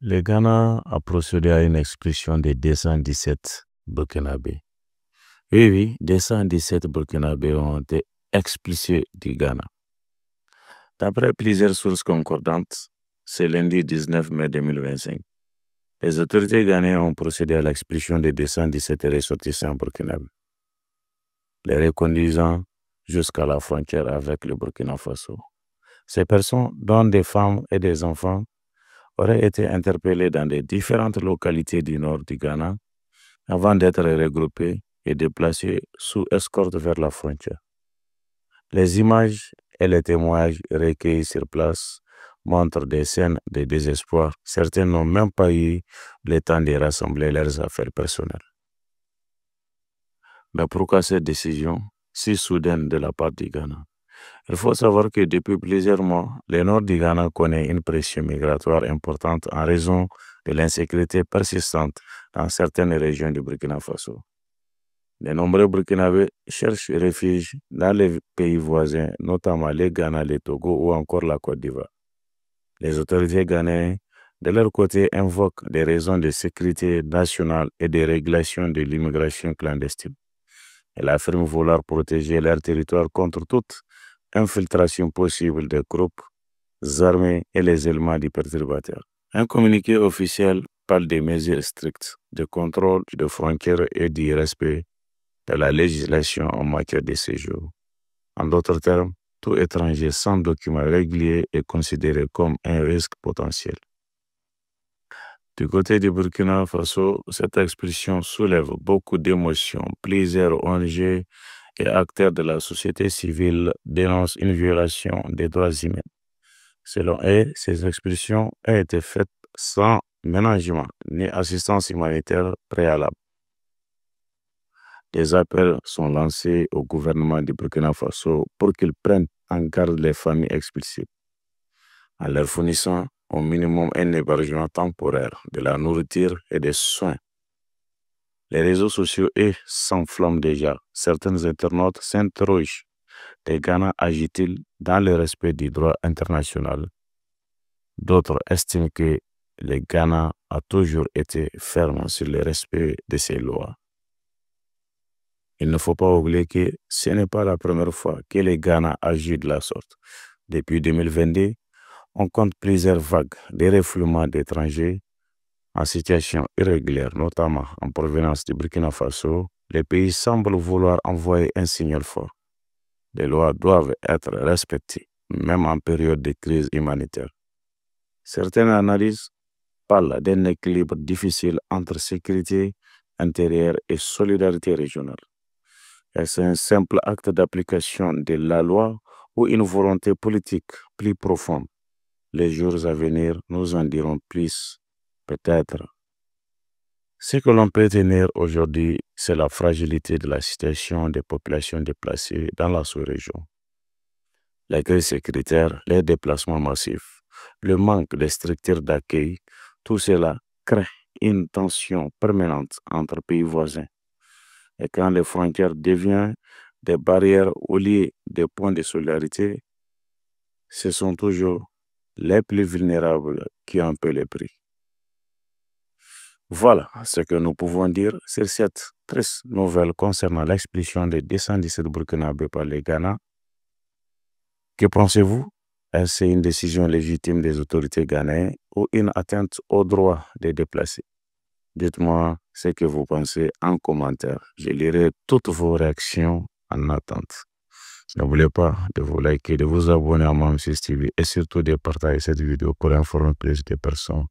Le Ghana a procédé à une expulsion de 217 Burkinabés. Oui, 217 Burkinabés ont été expulsés du Ghana. D'après plusieurs sources concordantes, c'est lundi 19 mai 2025. Les autorités ghanéennes ont procédé à l'expulsion de 217 ressortissants burkinabés, les reconduisant jusqu'à la frontière avec le Burkina Faso. Ces personnes, dont des femmes et des enfants, auraient été interpellées dans les différentes localités du nord du Ghana avant d'être regroupées et déplacées sous escorte vers la frontière. Les images et les témoignages recueillis sur place montrent des scènes de désespoir. Certains n'ont même pas eu le temps de rassembler leurs affaires personnelles. Mais pourquoi cette décision si soudaine de la part du Ghana? Il faut savoir que depuis plusieurs mois, le nord du Ghana connaît une pression migratoire importante en raison de l'insécurité persistante dans certaines régions du Burkina Faso. De nombreux Burkinabés cherchent refuge dans les pays voisins, notamment le Ghana, le Togo ou encore la Côte d'Ivoire. Les autorités ghanéennes, de leur côté, invoquent des raisons de sécurité nationale et de régulation de l'immigration clandestine. Elles affirment vouloir protéger leur territoire contre toute infiltration possible des groupes armés et les éléments du perturbateur. Un communiqué officiel parle des mesures strictes de contrôle de frontières et du respect de la législation en matière de séjour. En d'autres termes, tout étranger sans document régulier est considéré comme un risque potentiel. Du côté du Burkina Faso, cette expulsion soulève beaucoup d'émotions. Plusieurs ONG et acteurs de la société civile dénoncent une violation des droits humains. Selon eux, ces expulsions ont été faites sans ménagement ni assistance humanitaire préalable. Des appels sont lancés au gouvernement du Burkina Faso pour qu'il prenne en garde les familles expulsées, en leur fournissant au minimum un hébergement temporaire, de la nourriture et des soins. Les réseaux sociaux, eux, s'enflamment déjà. Certains internautes s'interrogent. Le Ghana agit-il dans le respect du droit international? D'autres estiment que le Ghana a toujours été ferme sur le respect de ses lois. Il ne faut pas oublier que ce n'est pas la première fois que le Ghana agit de la sorte. Depuis 2022, on compte plusieurs vagues de refoulements d'étrangers en situation irrégulière, notamment en provenance du Burkina Faso. Les pays semblent vouloir envoyer un signal fort. Les lois doivent être respectées, même en période de crise humanitaire. Certaines analyses parlent d'un équilibre difficile entre sécurité intérieure et solidarité régionale. Est-ce un simple acte d'application de la loi ou une volonté politique plus profonde? Les jours à venir nous en diront plus, peut-être. Ce que l'on peut tenir aujourd'hui, c'est la fragilité de la situation des populations déplacées dans la sous-région. La crise sécuritaire, les déplacements massifs, le manque de structures d'accueil, tout cela crée une tension permanente entre pays voisins. Et quand les frontières deviennent des barrières au lieu des points de solidarité, ce sont toujours les plus vulnérables qui en paient le prix. Voilà ce que nous pouvons dire sur cette triste nouvelle concernant l'expulsion des 217 Burkinabés par les Ghana. Que pensez-vous? Est-ce une décision légitime des autorités ghanéennes ou une atteinte aux droits des déplacés? Dites-moi ce que vous pensez en commentaire. Je lirai toutes vos réactions en attente. N'oubliez pas de vous liker, de vous abonner à Mamsis TV et surtout de partager cette vidéo pour informer plus de personnes